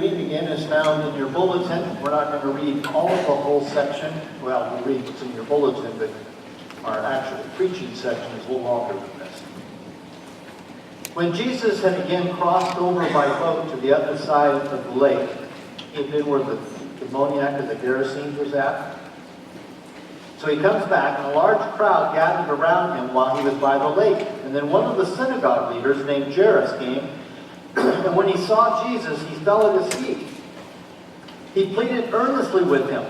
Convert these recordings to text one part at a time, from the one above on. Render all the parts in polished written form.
reading again is found in your bulletin. We're not going to read all of the whole section. Well, we'll read what's in your bulletin, but our actual preaching section is a little longer than this. When Jesus had again crossed over by boat to the other side of the lake, he had been where the demoniac of the Gerasenes was at. So he comes back, and a large crowd gathered around him while he was by the lake. And then one of the synagogue leaders named Jairus came, and when he saw Jesus, he fell at his feet. He pleaded earnestly with him,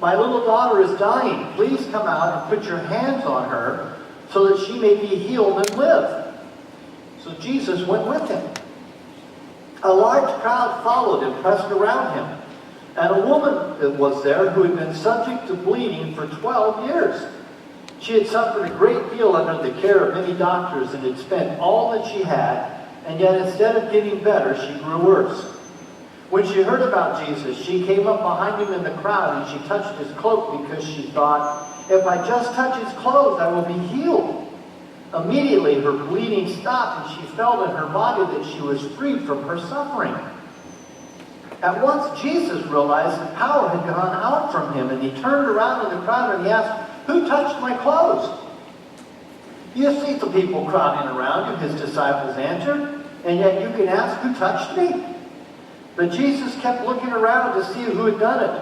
"My little daughter is dying. Please come out and put your hands on her so that she may be healed and live." So Jesus went with him. A large crowd followed and pressed around him. And a woman was there who had been subject to bleeding for 12 years. She had suffered a great deal under the care of many doctors and had spent all that she had, and yet instead of getting better, she grew worse. When she heard about Jesus, she came up behind him in the crowd and she touched his cloak because she thought, "If I just touch his clothes, I will be healed." Immediately her bleeding stopped and she felt in her body that she was freed from her suffering. At once Jesus realized that power had gone out from him, and he turned around in the crowd and he asked, "Who touched my clothes?" "You see the people crowding around you," his disciples answered, "and yet you can ask, 'Who touched me?'" But Jesus kept looking around to see who had done it.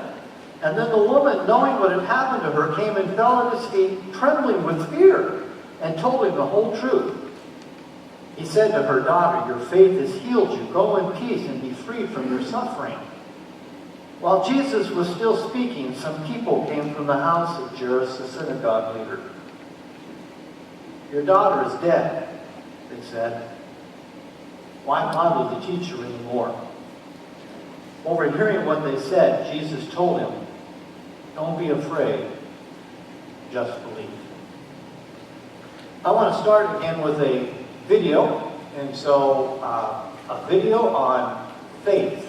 And then the woman, knowing what had happened to her, came and fell at his feet, trembling with fear, and told him the whole truth. He said to her, "Daughter, your faith has healed you. Go in peace and be freed from your suffering." While Jesus was still speaking, some people came from the house of Jairus, the synagogue leader. "Your daughter is dead," they said. "Why bother the teacher anymore?" Overhearing what they said, Jesus told him, "Don't be afraid, just believe." I want to start again with a video, and so a video on faith.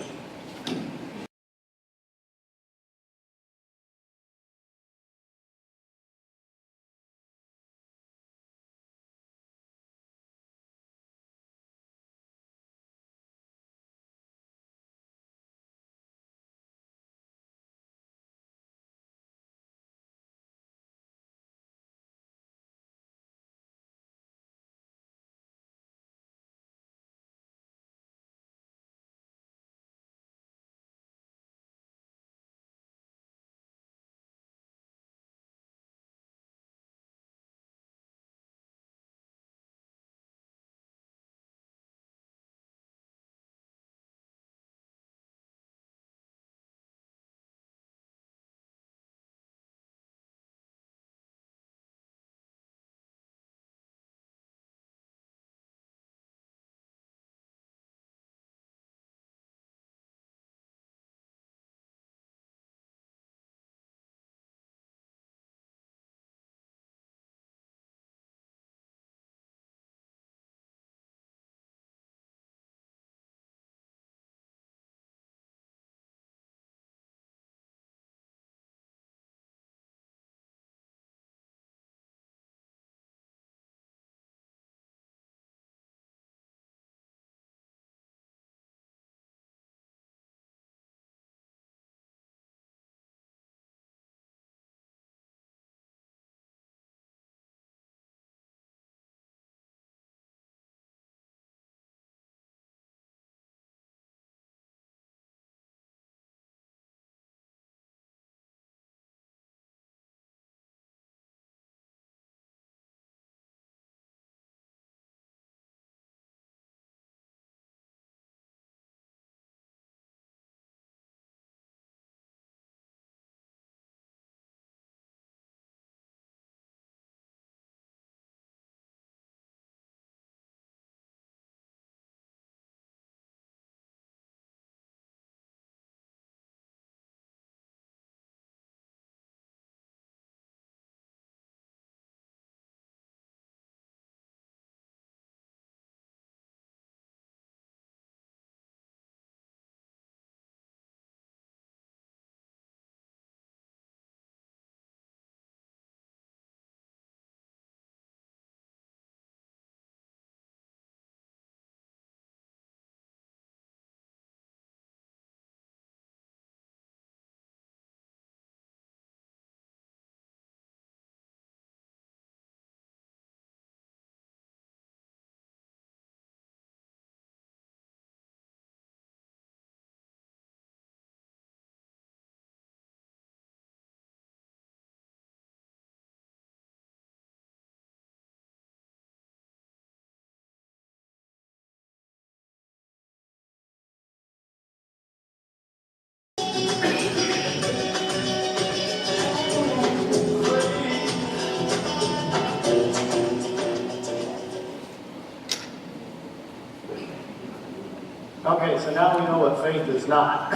Okay, so now we know what faith is not.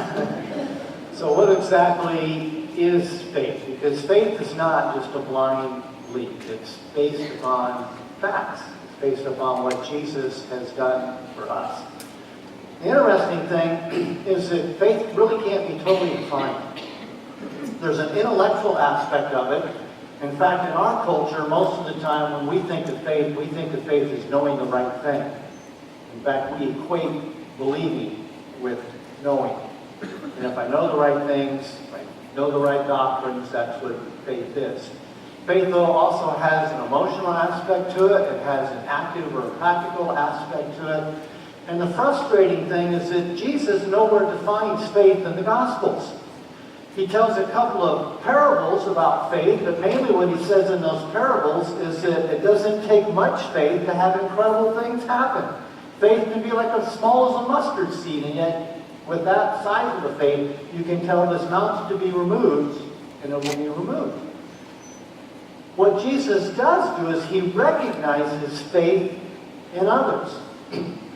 So what exactly is faith? Because faith is not just a blind leap. It's based upon facts. It's based upon what Jesus has done for us. The interesting thing is that faith really can't be totally defined. There's an intellectual aspect of it. In fact, in our culture, most of the time when we think of faith as knowing the right thing. In fact, we equate believing with knowing. And if I know the right things, if I know the right doctrines, that's what faith is. Faith, though, also has an emotional aspect to it. It has an active or practical aspect to it. And the frustrating thing is that Jesus nowhere defines faith in the Gospels. He tells a couple of parables about faith, but mainly what he says in those parables is that it doesn't take much faith to have incredible things happen. Faith can be like as small as a mustard seed, and yet with that size of the faith, you can tell this mountain to be removed, and it will be removed. What Jesus does do is he recognizes faith in others.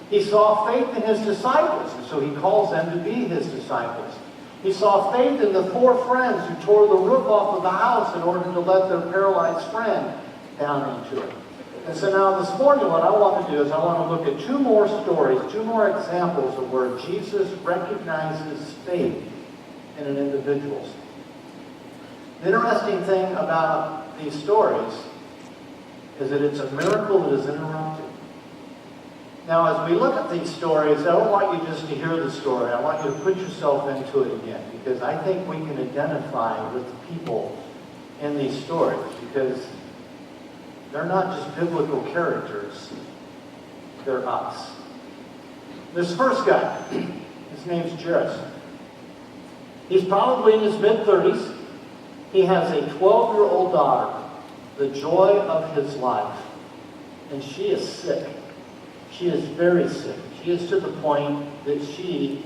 He saw faith in his disciples, and so he calls them to be his disciples. He saw faith in the 4 friends who tore the roof off of the house in order to let their paralyzed friend down into it. And so now this morning what I want to do is I want to look at 2 more stories, 2 more examples of where Jesus recognizes faith in an individual. The interesting thing about these stories is that it's a miracle that is interrupted. Now, as we look at these stories, I don't want you just to hear the story. I want you to put yourself into it again, because I think we can identify with the people in these stories, because they're not just biblical characters, they're us. This first guy, his name's Jairus. He's probably in his mid-30s. He has a 12-year-old daughter, the joy of his life, and she is sick. She is very sick. She is to the point that she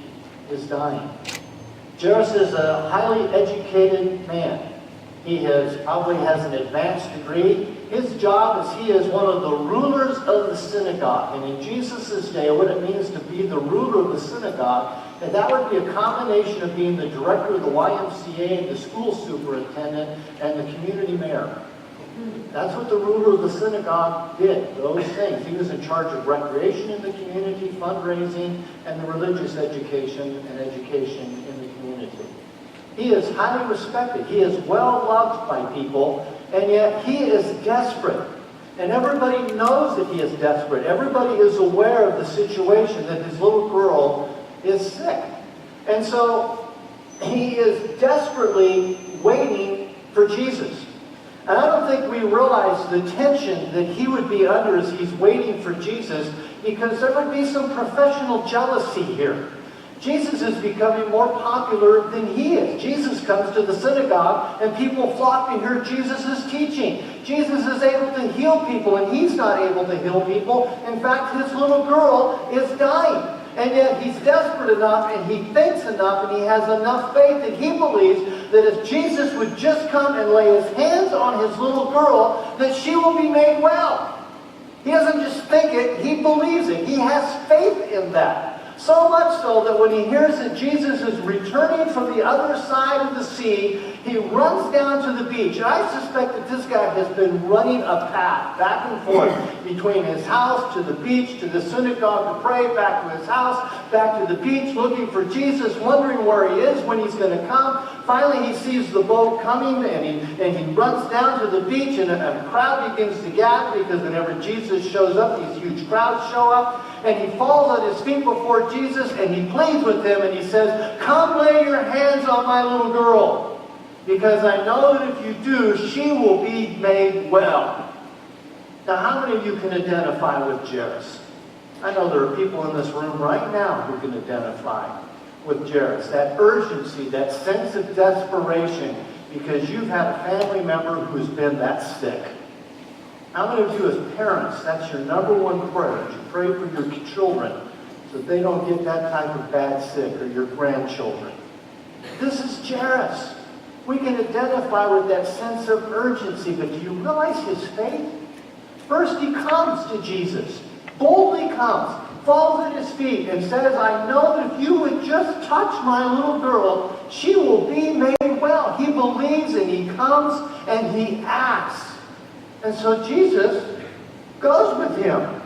is dying. Jairus is a highly educated man. He probably has an advanced degree. His job is he is one of the rulers of the synagogue. And in Jesus' day, what it means to be the ruler of the synagogue, and that would be a combination of being the director of the YMCA, the school superintendent, and the community mayor. That's what the ruler of the synagogue did, those things. He was in charge of recreation in the community, fundraising, and the religious education and education in the community. He is highly respected. He is well loved by people, and yet he is desperate. And everybody knows that he is desperate. Everybody is aware of the situation that his little girl is sick. And so he is desperately waiting for Jesus. And I don't think we realize the tension that he would be under as he's waiting for Jesus, because there would be some professional jealousy here. Jesus is becoming more popular than he is. Jesus comes to the synagogue and people flock to hear Jesus' teaching. Jesus is able to heal people and he's not able to heal people. In fact, his little girl is dying. And yet he's desperate enough and he thinks enough and he has enough faith that he believes that if Jesus would just come and lay his hands on his little girl, that she will be made well. He doesn't just think it, he believes it. He has faith in that. So much so that when he hears that Jesus is returning from the other side of the sea, he runs down to the beach. And I suspect that this guy has been running a path back and forth between his house to the beach, to the synagogue to pray, back to his house, back to the beach, looking for Jesus, wondering where he is, when he's going to come. Finally, he sees the boat coming, and he runs down to the beach, and a crowd begins to gather, because whenever Jesus shows up, these huge crowds show up, and he falls at his feet before Jesus, and he pleads with him, and he says, "Come lay your hands on my little girl, because I know that if you do, she will be made well." Now, how many of you can identify with Jairus? I know there are people in this room right now who can identify with Jairus. That urgency, that sense of desperation, because you've had a family member who's been that sick. How many of you as parents, that's your number one prayer, that you pray for your children so that they don't get that type of bad sick, or your grandchildren? This is Jairus. We can identify with that sense of urgency, but do you realize his faith? First, he comes to Jesus, boldly comes, falls at his feet and says, I know that if you would just touch my little girl, she will be made well. He believes and he comes and he acts. And so Jesus goes with him.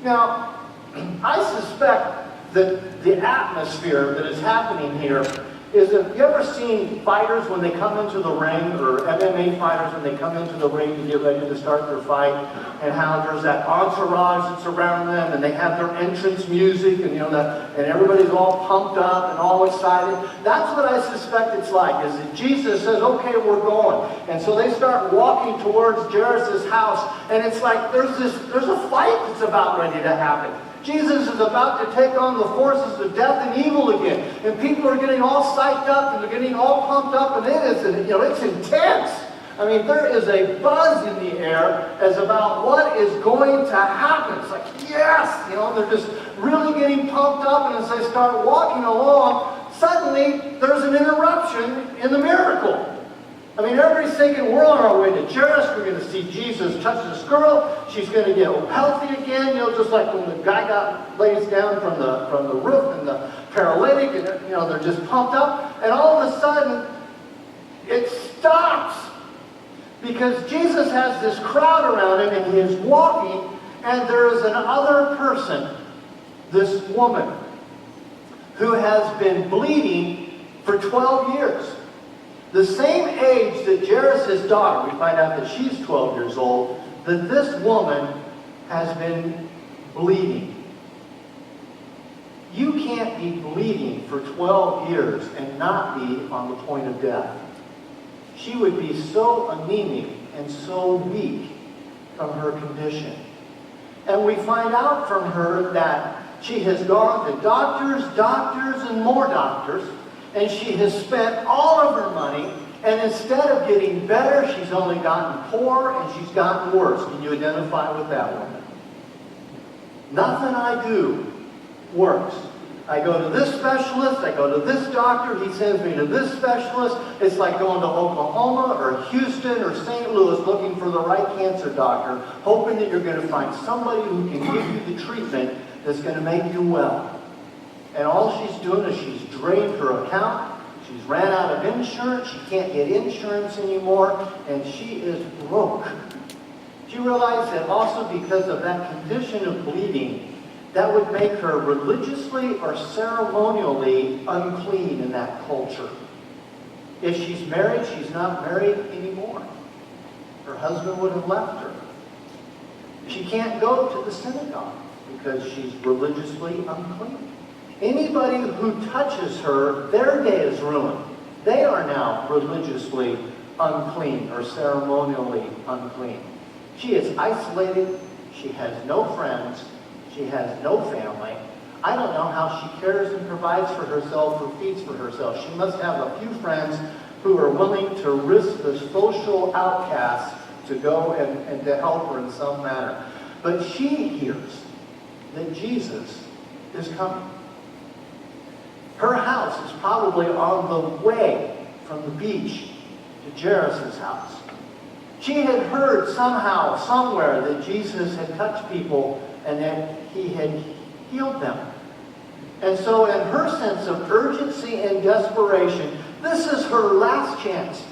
Now, I suspect that the atmosphere that is happening here is, have you ever seen fighters when they come into the ring, or MMA fighters when they come into the ring to get ready to start their fight, and how there's that entourage that's around them, and they have their entrance music, and and everybody's all pumped up and all excited. That's what I suspect it's like, is that Jesus says, okay, we're going. And so they start walking towards Jairus' house, and it's like there's a fight that's about ready to happen. Jesus is about to take on the forces of death and evil again. And people are getting all psyched up and they're getting all pumped up, and it's intense. I mean, there is a buzz in the air as about what is going to happen. It's like, yes! They're just really getting pumped up, and as they start walking along, suddenly there's an interruption in the miracle. I mean, everybody's thinking, we're on our way to Jairus, we're going to see Jesus touch this girl, she's going to get healthy again, just like when the guy lays down from the roof and the paralytic, and they're just pumped up, and all of a sudden, it stops. Because Jesus has this crowd around him, and he is walking, and there is another person, this woman, who has been bleeding for 12 years. The same age that Jairus' daughter, we find out that she's 12 years old, that this woman has been bleeding. You can't be bleeding for 12 years and not be on the point of death. She would be so anemic and so weak from her condition. And we find out from her that she has gone to doctors, and more doctors, and she has spent all of her money, and instead of getting better, she's only gotten poorer and she's gotten worse. Can you identify with that woman? Nothing I do works. I go to this specialist, I go to this doctor, he sends me to this specialist. It's like going to Oklahoma or Houston or St. Louis looking for the right cancer doctor, hoping that you're going to find somebody who can give you the treatment that's going to make you well. And all she's doing is she's drained her account, she's ran out of insurance, she can't get insurance anymore, and she is broke. She realized that also because of that condition of bleeding, that would make her religiously or ceremonially unclean in that culture. If she's married, she's not married anymore. Her husband would have left her. She can't go to the synagogue because she's religiously unclean. Anybody who touches her, their day is ruined. They are now religiously unclean or ceremonially unclean. She is isolated. She has no friends. She has no family. I don't know how she cares and provides for herself or feeds for herself. She must have a few friends who are willing to risk the social outcast to go and to help her in some manner. But she hears that Jesus is coming. Her house is probably on the way from the beach to Jairus' house. She had heard somehow, somewhere, that Jesus had touched people and that he had healed them. And so in her sense of urgency and desperation, this is her last chance.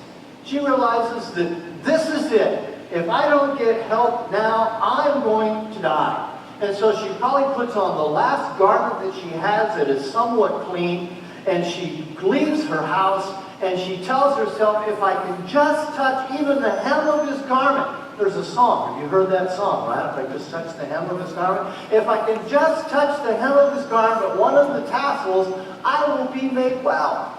She realizes that this is it. If I don't get help now, I'm going to die. And so she probably puts on the last garment that she has that is somewhat clean, and she leaves her house, and she tells herself, if I can just touch even the hem of his garment. There's a song. Have you heard that song, right? If I just touch the hem of his garment. If I can just touch the hem of his garment, one of the tassels, I will be made well.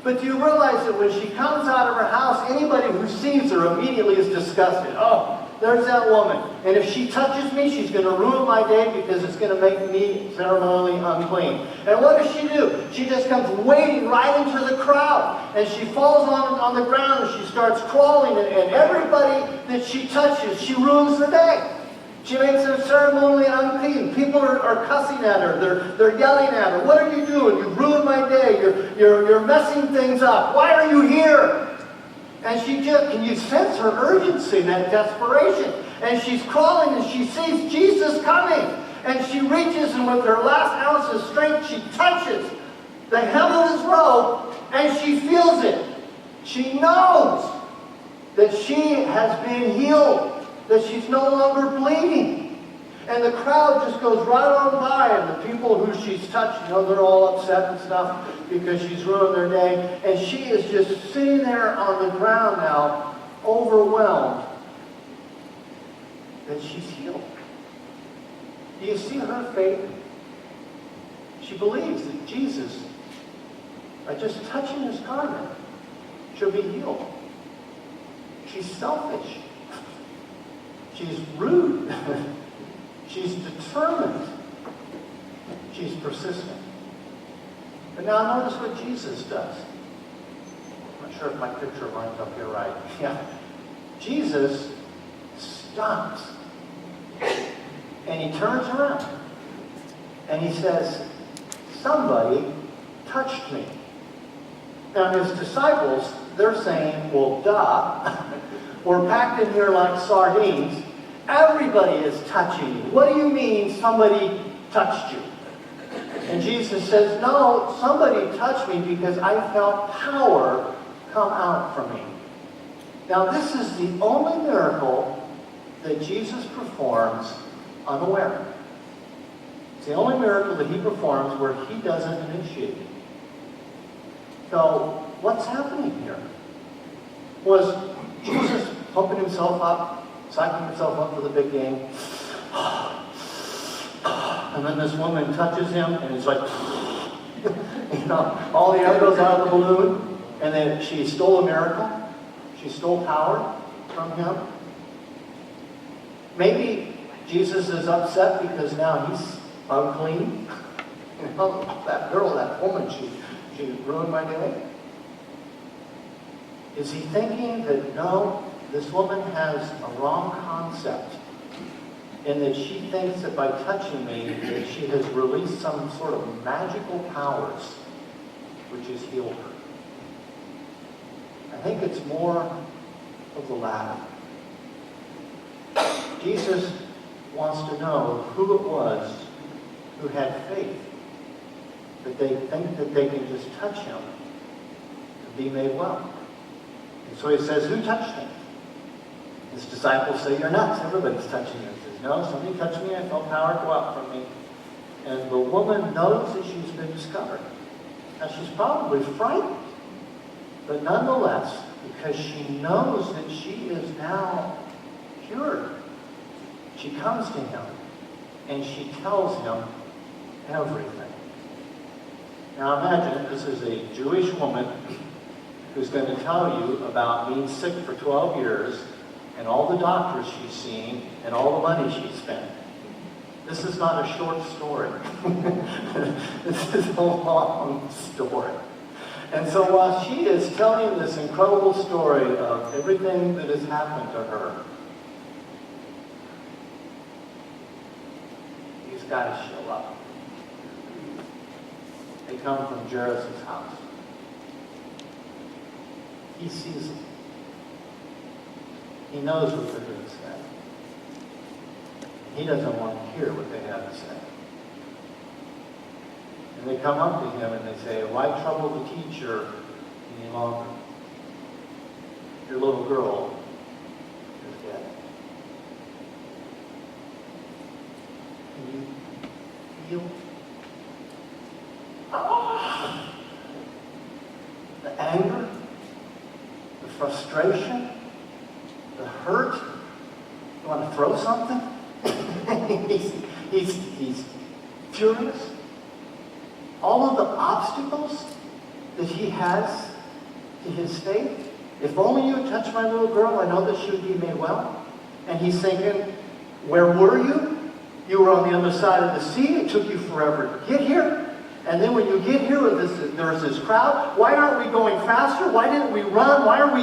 But do you realize that when she comes out of her house, anybody who sees her immediately is disgusted. Oh, there's that woman. And if she touches me, she's going to ruin my day because it's going to make me ceremonially unclean. And what does she do? She just comes wading right into the crowd. And she falls on the ground and she starts crawling. And everybody that she touches, she ruins the day. She makes her ceremonially unclean. People are cussing at her. They're yelling at her. What are you doing? You ruined my day. You're messing things up. Why are you here? And she just, can you sense her urgency and that desperation? And she's crawling and she sees Jesus coming. And she reaches, and with her last ounce of strength, she touches the hem of his robe, and she feels it. She knows that she has been healed, that she's no longer bleeding. And the crowd just goes right on by, and the people who she's touched, they're all upset and stuff because she's ruined their day. And she is just sitting there on the ground now, overwhelmed that she's healed. Do you see her faith? She believes that Jesus, by just touching his garment, she'll be healed. She's selfish. She's rude. She's determined. She's persistent. But now notice what Jesus does. I'm not sure if my picture lines up here right. Yeah. Jesus stops. And he turns around. And he says, somebody touched me. Now his disciples, they're saying, well, duh. We're packed in here like sardines. Everybody is touching you. What do you mean somebody touched you? And Jesus says, no, somebody touched me because I felt power come out from me. Now this is the only miracle that Jesus performs unaware. It's the only miracle that he performs where he doesn't initiate it. So what's happening here? Was Jesus pumping himself up, psyching himself up for the big game? And then this woman touches him, and it's like, all the air goes out of the balloon, and then she stole a miracle. She stole power from him. Maybe Jesus is upset because now he's unclean. That girl, that woman, she ruined my day. Is he thinking that, no, this woman has a wrong concept, and that she thinks that by touching me, that she has released some sort of magical powers, which has healed her? I think it's more of the latter. Jesus wants to know who it was who had faith, that they think that they can just touch him and be made well. And so he says, who touched me? His disciples say, you're nuts. Everybody's touching you. He says, no, somebody touched me. I felt power go out from me. And the woman knows that she's been discovered. Now, she's probably frightened. But nonetheless, because she knows that she is now cured, she comes to him and she tells him everything. Now imagine this is a Jewish woman who's going to tell you about being sick for 12 years and all the doctors she's seen and all the money she's spent. This is not a short story. This is a long story. And so while she is telling this incredible story of everything that has happened to her, these guys show up. They come from Jairus' house. He sees them. He knows what they're going to say. He doesn't want to hear what they have to say. And they come up to him and they say, why trouble the teacher any longer? Your little girl is dead. Can you feel the anger, the frustration, the hurt? You want to throw something? he's furious. All of the obstacles that he has to his faith. If only you had touched my little girl, I know that she would be made well. And he's thinking, where were you? You were on the other side of the sea. It took you forever to get here. And then when you get here, there's this crowd. Why aren't we going faster? Why didn't we run? Why are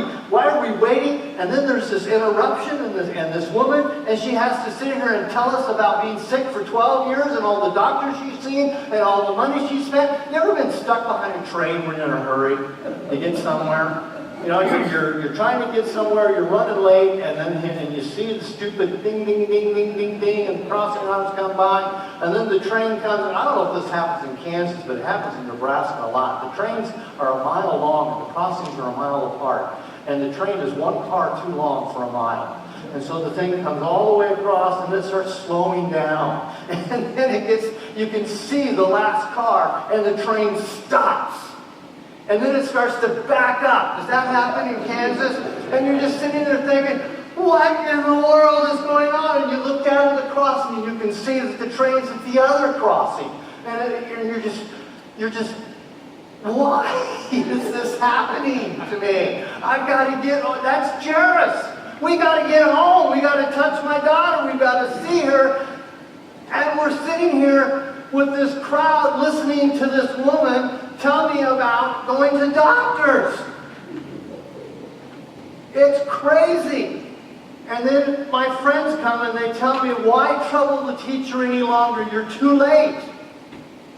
we waiting? And then there's this interruption and this woman, and she has to sit here and tell us about being sick for 12 years and all the doctors she's seen and all the money she spent. You ever been stuck behind a train when you're in a hurry to get somewhere? You know, you're trying to get somewhere, you're running late, and you see the stupid ding, ding, ding, ding, ding, ding, and the crossing arms come by, and then the train comes, and I don't know if this happens in Kansas, but it happens in Nebraska a lot. The trains are a mile long, and the crossings are a mile apart, and the train is one car too long for a mile. And so the thing comes all the way across, and it starts slowing down. And then you can see the last car, and the train stops. And then it starts to back up. Does that happen in Kansas? And you're just sitting there thinking, what in the world is going on? And you look down at the crossing and you can see that the train's at the other crossing. And you're just, why is this happening to me? I've got to get, that's Jairus. We got to get home. We got to touch my daughter. We got to see her. And we're sitting here with this crowd listening to this woman tell me about going to doctors. It's crazy. And then my friends come and they tell me, why trouble the teacher any longer? You're too late.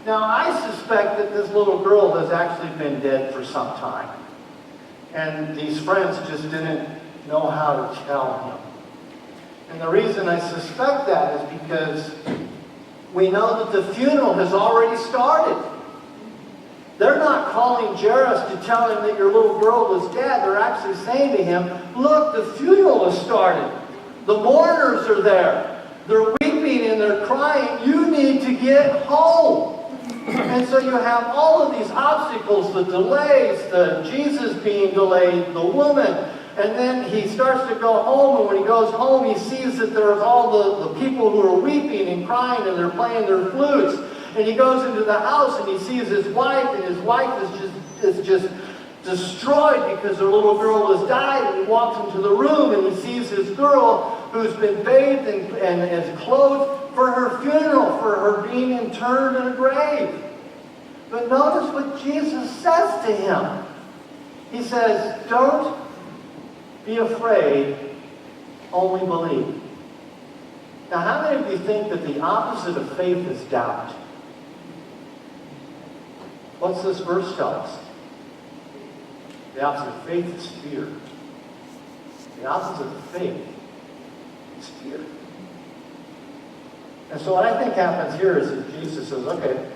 Now, I suspect that this little girl has actually been dead for some time. And these friends just didn't know how to tell him. And the reason I suspect that is because we know that the funeral has already started. They're not calling Jairus to tell him that your little girl is dead. They're actually saying to him, look, the funeral has started. The mourners are there. They're weeping and they're crying. You need to get home. And so you have all of these obstacles, the delays, the Jesus being delayed, the woman. And then he starts to go home, and when he goes home, he sees that there's all the people who are weeping and crying, and they're playing their flutes. And he goes into the house and he sees his wife, and his wife is just destroyed because her little girl has died. And he walks into the room and he sees his girl who's been bathed and is clothed for her funeral, for her being interred in a grave. But notice what Jesus says to him. He says, don't be afraid, only believe. Now, how many of you think that the opposite of faith is doubt? What's this verse tell us? The opposite of faith is fear. The opposite of faith is fear. And so what I think happens here is that Jesus says, okay,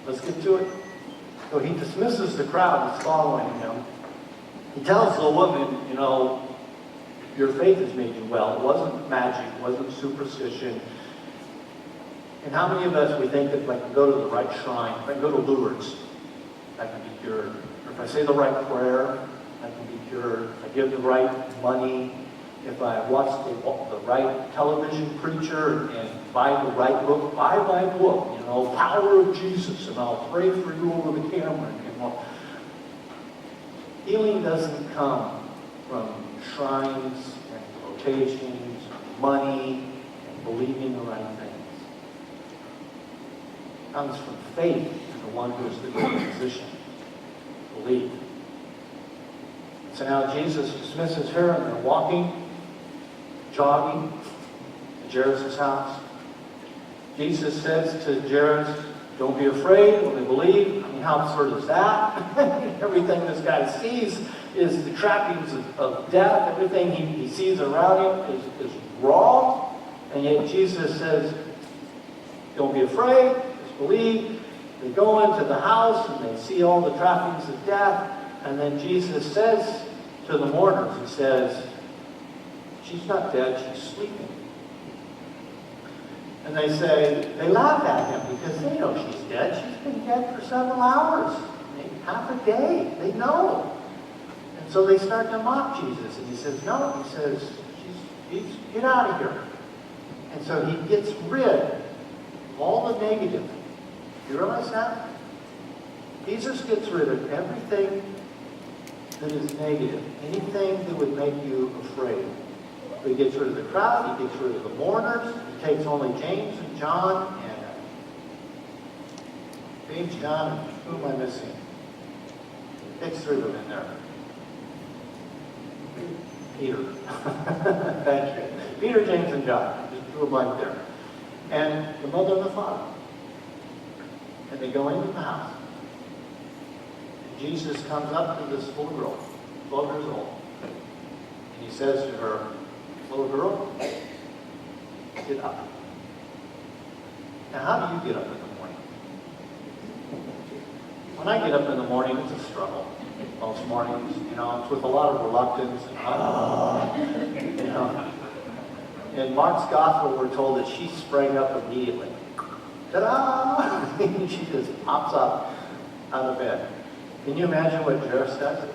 let's get to it. So he dismisses the crowd that's following him. He tells the woman, you know, your faith has made you well. It wasn't magic. It wasn't superstition. And how many of us, we think that if I can go to the right shrine, if I can go to Lourdes, I can be cured. Or if I say the right prayer, I can be cured. If I give the right money, if I watch the right television preacher and buy the right book, buy my book, you know, Power of Jesus, and I'll pray for you over the camera. You know. Healing doesn't come from shrines and locations, money, and believing the right things. It comes from faith in the one who is the great physician. Believe. So now Jesus dismisses her, and they're walking, jogging to Jairus' house. Jesus says to Jairus, don't be afraid, only believe. I mean, how absurd is that? Everything this guy sees is the trappings of death. Everything he sees around him is wrong. And yet Jesus says, don't be afraid, just believe. They go into the house and they see all the trappings of death. And then Jesus says to the mourners, he says, she's not dead, she's sleeping. And they laugh at him because they know she's dead. She's been dead for several hours, maybe half a day. They know. And so they start to mock Jesus. And he says, no. He says, get out of here. And so he gets rid of all the negative. You realize that? Jesus gets rid of everything that is negative. Anything that would make you afraid. He gets rid of the crowd, he gets rid of the mourners, he takes only James and John, and James, John, and who am I missing? Takes three of them in there. Peter. Thank you. Peter, James, and John. Just drew a blank there. And the mother and the father. And they go into the house. And Jesus comes up to this little girl, 12 years old, and he says to her, little girl, get up. Now, how do you get up in the morning? When I get up in the morning, it's a struggle. Most mornings, it's with a lot of reluctance and, In Mark's gospel, we're told that she sprang up immediately. Ta-da! She just pops up out of bed. Can you imagine what Jairus does?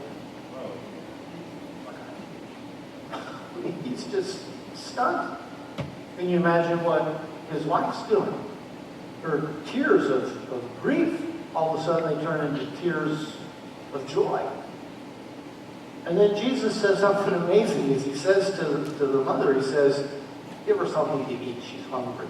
He's just stunned. Can you imagine what his wife's doing? Her tears of grief, all of a sudden they turn into tears of joy. And then Jesus says something amazing. As he says to the mother, he says, give her something to eat. She's hungry.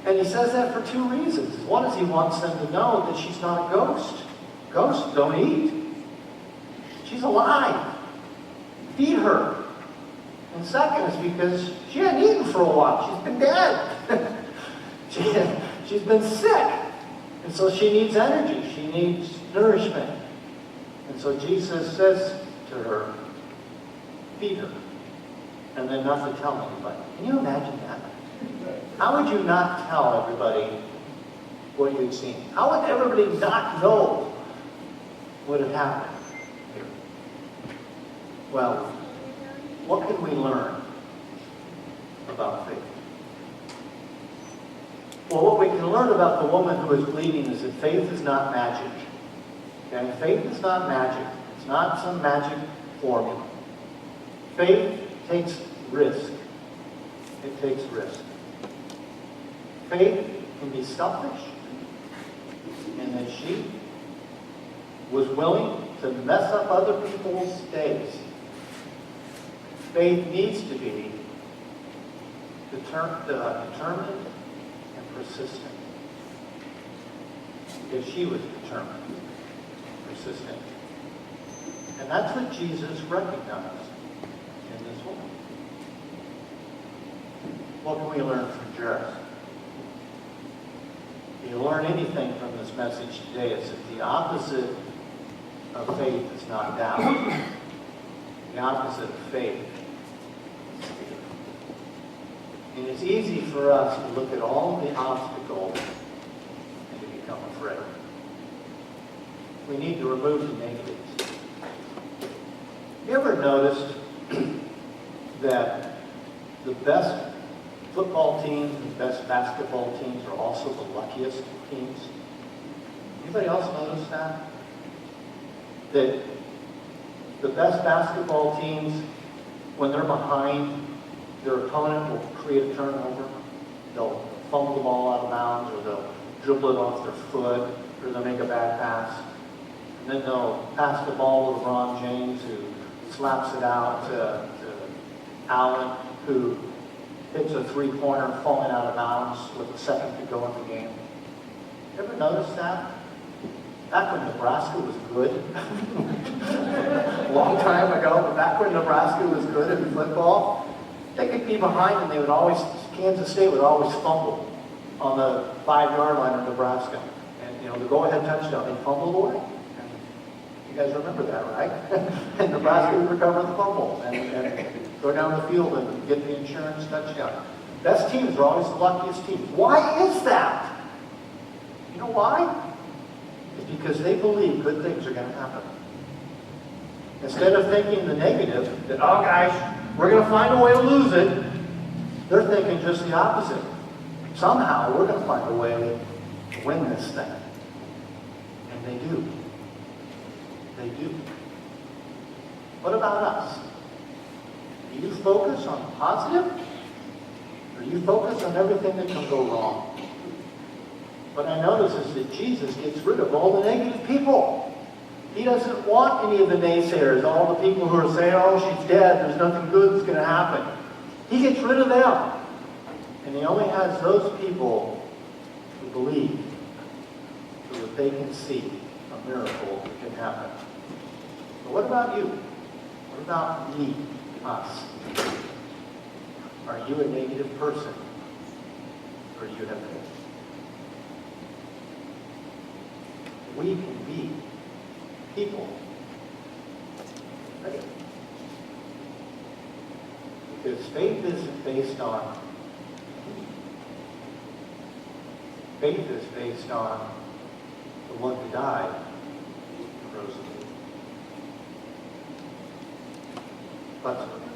And he says that for two reasons. One is he wants them to know that she's not a ghost. Ghosts don't eat. She's alive. Feed her. And second is because she hadn't eaten for a while. She's been dead. She's been sick. And so she needs energy. She needs nourishment. And so Jesus says to her, feed her. And then not to tell anybody. Can you imagine that? How would you not tell everybody what you'd seen? How would everybody not know what had happened here? Well, what can we learn about faith? Well, what we can learn about the woman who is bleeding is that faith is not magic. Okay? Faith is not magic. It's not some magic formula. Faith takes risk. It takes risk. Faith can be selfish, and that she was willing to mess up other people's days. Faith needs to be determined and persistent. Because she was determined, persistent. And that's what Jesus recognized in this woman. What can we learn from Jairus? If you learn anything from this message today, it's that the opposite of faith is not doubt. The opposite of faith is fear. And it's easy for us to look at all the obstacles and to become afraid. We need to remove the negatives. You ever noticed that the best football teams and the best basketball teams are also the luckiest teams? Anybody else notice that? That the best basketball teams, when they're behind, their opponent will create a turnover. They'll fumble the ball out of bounds, or they'll dribble it off their foot, or they'll make a bad pass. And then they'll pass the ball to LeBron James, who slaps it out to Allen, who hits a three-pointer falling out of bounds with a second to go in the game. You ever notice that? Back when Nebraska was good, a long time ago, but back when Nebraska was good in football, they could be behind and Kansas State would always fumble on the 5-yard line of Nebraska. And, the go-ahead touchdown, they fumbled away. And you guys remember that, right? And Nebraska would recover the fumble and go down the field and get the insurance touchdown. Best teams are always the luckiest teams. Why is that? You know why? It's because they believe good things are going to happen. Instead of thinking the negative, that, oh gosh, we're going to find a way to lose it, they're thinking just the opposite. Somehow we're going to find a way to win this thing. And they do. They do. What about us? Do you focus on the positive? Or do you focus on everything that can go wrong? What I notice is that Jesus gets rid of all the negative people. He doesn't want any of the naysayers, all the people who are saying, oh, she's dead, there's nothing good that's going to happen. He gets rid of them. And he only has those people who believe so that they can see a miracle that can happen. But what about you? What about me, us? Are you a negative person? Or do you have faith? we can be people. Right? Because faith isn't based on me. Faith is based on the one who died, rose again. Let's pray.